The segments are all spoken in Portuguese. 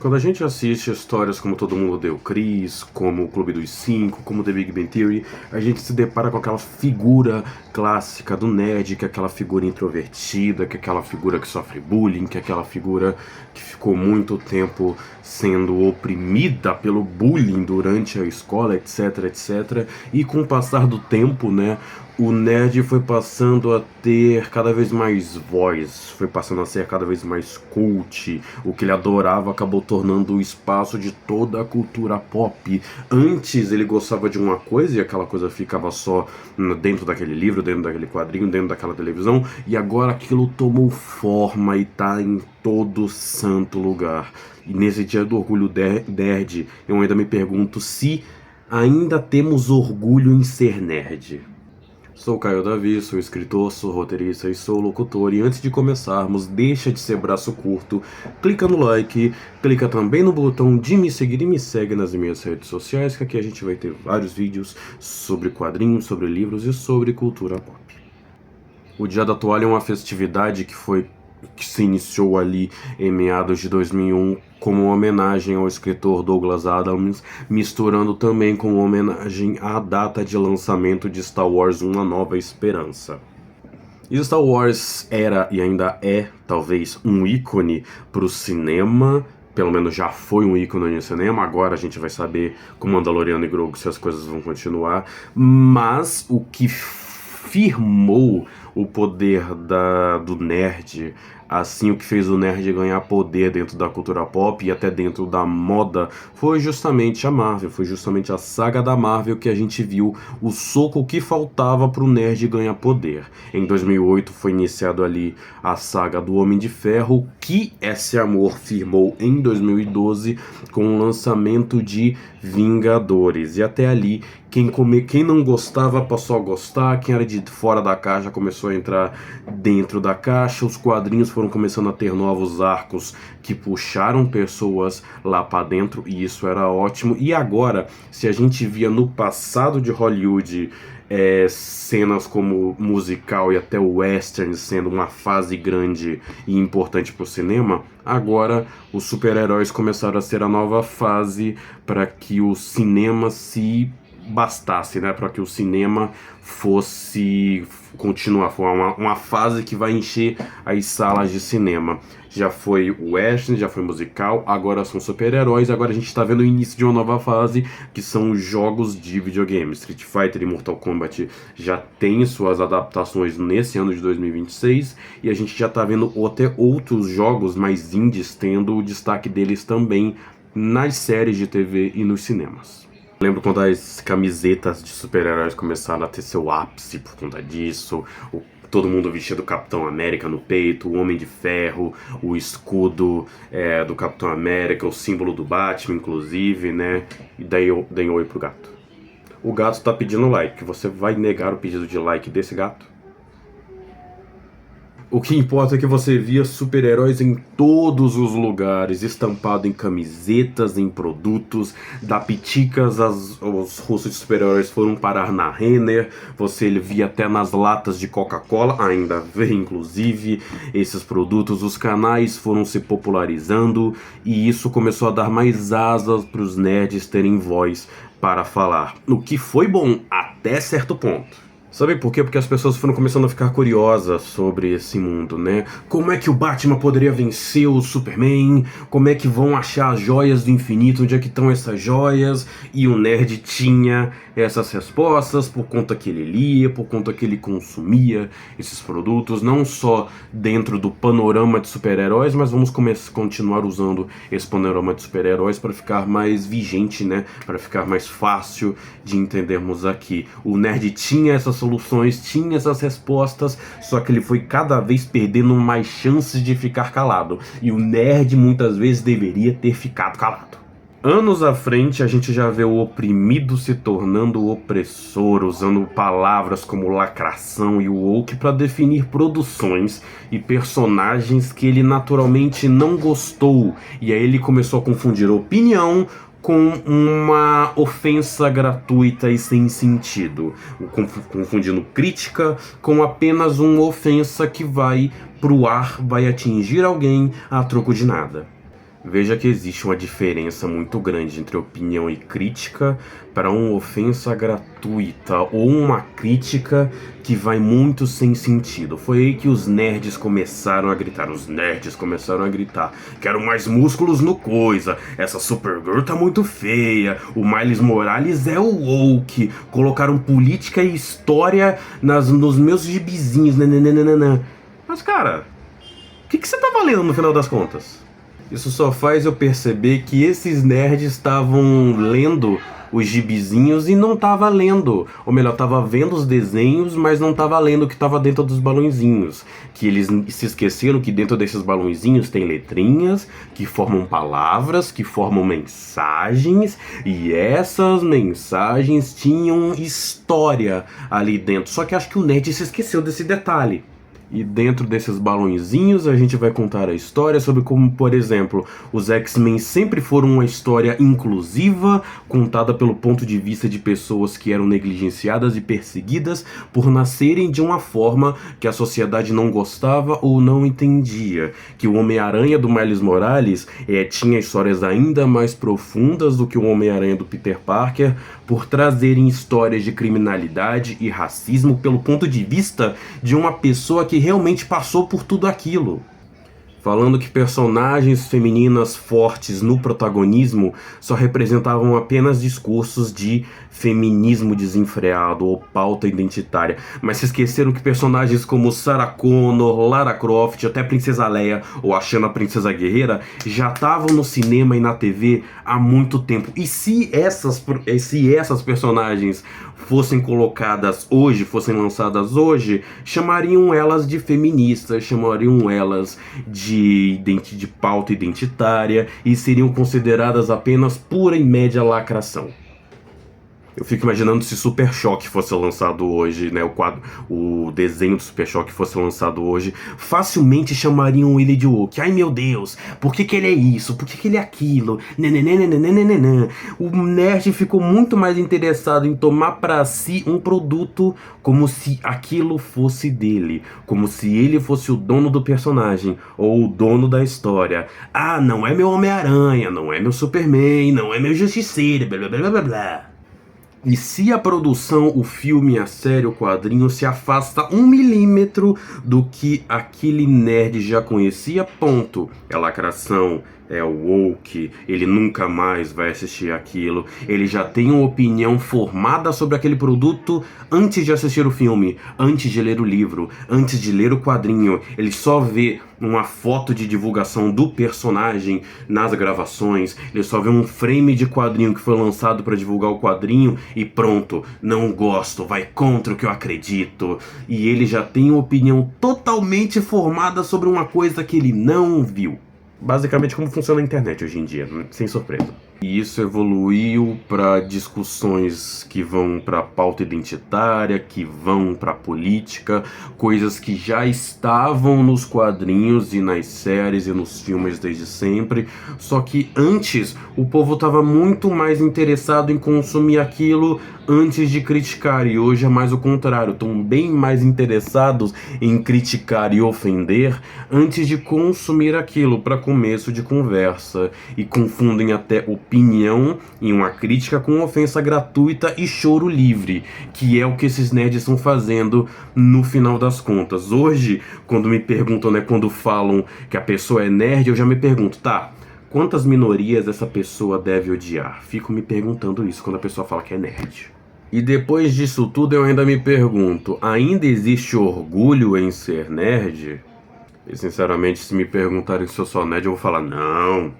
Quando a gente assiste histórias como Todo Mundo Odeia o Chris, como o Clube dos Cinco, como The Big Bang Theory, a gente se depara com aquela figura clássica do nerd, que é aquela figura introvertida, que é aquela figura que sofre bullying, que é aquela figura que ficou muito tempo sendo oprimida pelo bullying durante a escola, etc, etc. E com o passar do tempo, né, o nerd foi passando a ter cada vez mais voz, foi passando a ser cada vez mais cult. O que ele adorava acabou tornando o espaço de toda a cultura pop. Antes ele gostava de uma coisa e aquela coisa ficava só dentro daquele livro, dentro daquele quadrinho, dentro daquela televisão, e agora aquilo tomou forma e tá em todo santo lugar. E nesse dia do orgulho nerd, eu ainda me pergunto se ainda temos orgulho em ser nerd. Sou Caio Davi, sou escritor, sou roteirista e sou locutor. E antes de começarmos, deixa de ser braço curto, clica no like, clica também no botão de me seguir e me segue nas minhas redes sociais, que aqui a gente vai ter vários vídeos sobre quadrinhos, sobre livros e sobre cultura pop. O Dia da Toalha é uma festividade que se iniciou ali em meados de 2001 como uma homenagem ao escritor Douglas Adams, misturando também com uma homenagem à data de lançamento de Star Wars Uma Nova Esperança. E Star Wars era e ainda é, talvez, um ícone para o cinema, pelo menos já foi um ícone no cinema, agora a gente vai saber com Mandaloriano e Grogu se as coisas vão continuar, mas o que firmou o poder do nerd, assim, o que fez o nerd ganhar poder dentro da cultura pop e até dentro da moda, foi justamente a Marvel, foi justamente a saga da Marvel que a gente viu o soco que faltava pro nerd ganhar poder. Em 2008 foi iniciado ali a saga do Homem de Ferro, que esse amor firmou em 2012 com o lançamento de Vingadores, e até ali quem não gostava passou a gostar, quem era de fora da caixa começou a entrar dentro da caixa, os quadrinhos foram começando a ter novos arcos que puxaram pessoas lá pra dentro, e isso era ótimo. E agora, se a gente via no passado de Hollywood cenas como musical e até o western sendo uma fase grande e importante para o cinema, agora os super-heróis começaram a ser a nova fase para que o cinema se bastasse, né? Para que o cinema fosse continuar, foi uma fase que vai encher as salas de cinema. Já foi o western, já foi musical, agora são super-heróis, agora a gente está vendo o início de uma nova fase, que são os jogos de videogame. Street Fighter e Mortal Kombat já tem suas adaptações nesse ano de 2026, e a gente já está vendo até outros jogos mais indies tendo o destaque deles também nas séries de TV e nos cinemas. Lembro quando as camisetas de super-heróis começaram a ter seu ápice por conta disso, todo mundo vestido do Capitão América no peito, o Homem de Ferro, o escudo do Capitão América, o símbolo do Batman, inclusive, né? E daí eu dei um oi pro gato. O gato tá pedindo like. Você vai negar o pedido de like desse gato? O que importa é que você via super-heróis em todos os lugares, estampado em camisetas, em produtos, da Piticas, os rostos de super-heróis foram parar na Renner, você via até nas latas de Coca-Cola, ainda vê inclusive esses produtos, os canais foram se popularizando e isso começou a dar mais asas para os nerds terem voz para falar, o que foi bom até certo ponto. Sabe por quê? Porque as pessoas foram começando a ficar curiosas sobre esse mundo, né? Como é que o Batman poderia vencer o Superman? Como é que vão achar as joias do infinito? Onde é que estão essas joias? E o nerd tinha essas respostas por conta que ele lia, por conta que ele consumia esses produtos, não só dentro do panorama de super-heróis, mas vamos continuar usando esse panorama de super-heróis para ficar mais vigente, né? Para ficar mais fácil de entendermos aqui. O nerd tinha essas soluções, tinha essas respostas, só que ele foi cada vez perdendo mais chances de ficar calado. E o nerd muitas vezes deveria ter ficado calado. Anos à frente, a gente já vê o oprimido se tornando opressor, usando palavras como lacração e woke para definir produções e personagens que ele naturalmente não gostou. E aí ele começou a confundir opinião com uma ofensa gratuita e sem sentido, confundindo crítica com apenas uma ofensa que vai pro ar, vai atingir alguém a troco de nada. Veja que existe uma diferença muito grande entre opinião e crítica para uma ofensa gratuita ou uma crítica que vai muito sem sentido. Foi aí que os nerds começaram a gritar. Os nerds começaram a gritar: quero mais músculos no coisa, essa Supergirl tá muito feia, o Miles Morales é o woke, colocaram política e história nos meus gibizinhos, nananana. Mas cara, o que você tava lendo no final das contas? Isso só faz eu perceber que esses nerds estavam lendo os gibizinhos e não tava lendo. Ou melhor, tava vendo os desenhos, mas não tava lendo o que tava dentro dos balõezinhos. Que eles se esqueceram que dentro desses balõezinhos tem letrinhas, que formam palavras, que formam mensagens. E essas mensagens tinham história ali dentro. Só que acho que o nerd se esqueceu desse detalhe. E dentro desses balõezinhos a gente vai contar a história sobre como, por exemplo, os X-Men sempre foram uma história inclusiva, contada pelo ponto de vista de pessoas que eram negligenciadas e perseguidas por nascerem de uma forma que a sociedade não gostava ou não entendia. Que o Homem-Aranha do Miles Morales tinha histórias ainda mais profundas do que o Homem-Aranha do Peter Parker, por trazerem histórias de criminalidade e racismo pelo ponto de vista de uma pessoa que realmente passou por tudo aquilo. Falando que personagens femininas fortes no protagonismo só representavam apenas discursos de feminismo desenfreado ou pauta identitária, mas se esqueceram que personagens como Sarah Connor, Lara Croft, até Princesa Leia ou a Xena Princesa Guerreira já estavam no cinema e na TV há muito tempo. E se essas personagens fossem colocadas hoje, fossem lançadas hoje, chamariam elas de feministas, chamariam elas de pauta identitária e seriam consideradas apenas pura e média lacração. Eu fico imaginando se Super Choque fosse lançado hoje, né, o desenho do Super Choque fosse lançado hoje, facilmente chamariam ele de woke. Ai meu Deus, por que ele é isso? Por que ele é aquilo? Nananana. O nerd ficou muito mais interessado em tomar pra si um produto como se aquilo fosse dele, como se ele fosse o dono do personagem ou o dono da história. Ah, não é meu Homem-Aranha, não é meu Superman, não é meu Justiceiro, blá blá blá blá blá. E se a produção, o filme, a série, o quadrinho se afasta 1 milímetro do que aquele nerd já conhecia, ponto. É lacração, é woke, ele nunca mais vai assistir aquilo, ele já tem uma opinião formada sobre aquele produto antes de assistir o filme, antes de ler o livro, antes de ler o quadrinho. Ele só vê uma foto de divulgação do personagem nas gravações, ele só vê um frame de quadrinho que foi lançado para divulgar o quadrinho e pronto, não gosto, vai contra o que eu acredito. E ele já tem uma opinião totalmente formada sobre uma coisa que ele não viu. Basicamente como funciona a internet hoje em dia, sem surpresa. E isso evoluiu para discussões que vão para pauta identitária, que vão para política, coisas que já estavam nos quadrinhos e nas séries e nos filmes desde sempre, só que antes o povo estava muito mais interessado em consumir aquilo antes de criticar, e hoje é mais o contrário, estão bem mais interessados em criticar e ofender antes de consumir aquilo, para começo de conversa, e confundem até opinião em uma crítica com ofensa gratuita e choro livre, que é o que esses nerds estão fazendo no final das contas. Hoje, quando me perguntam, né, quando falam que a pessoa é nerd, eu já me pergunto, tá, quantas minorias essa pessoa deve odiar? Fico me perguntando isso quando a pessoa fala que é nerd. E depois disso tudo eu ainda me pergunto, ainda existe orgulho em ser nerd? E sinceramente, se me perguntarem se eu sou nerd, eu vou falar, não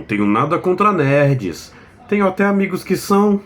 tenho nada contra nerds. Tenho até amigos que são.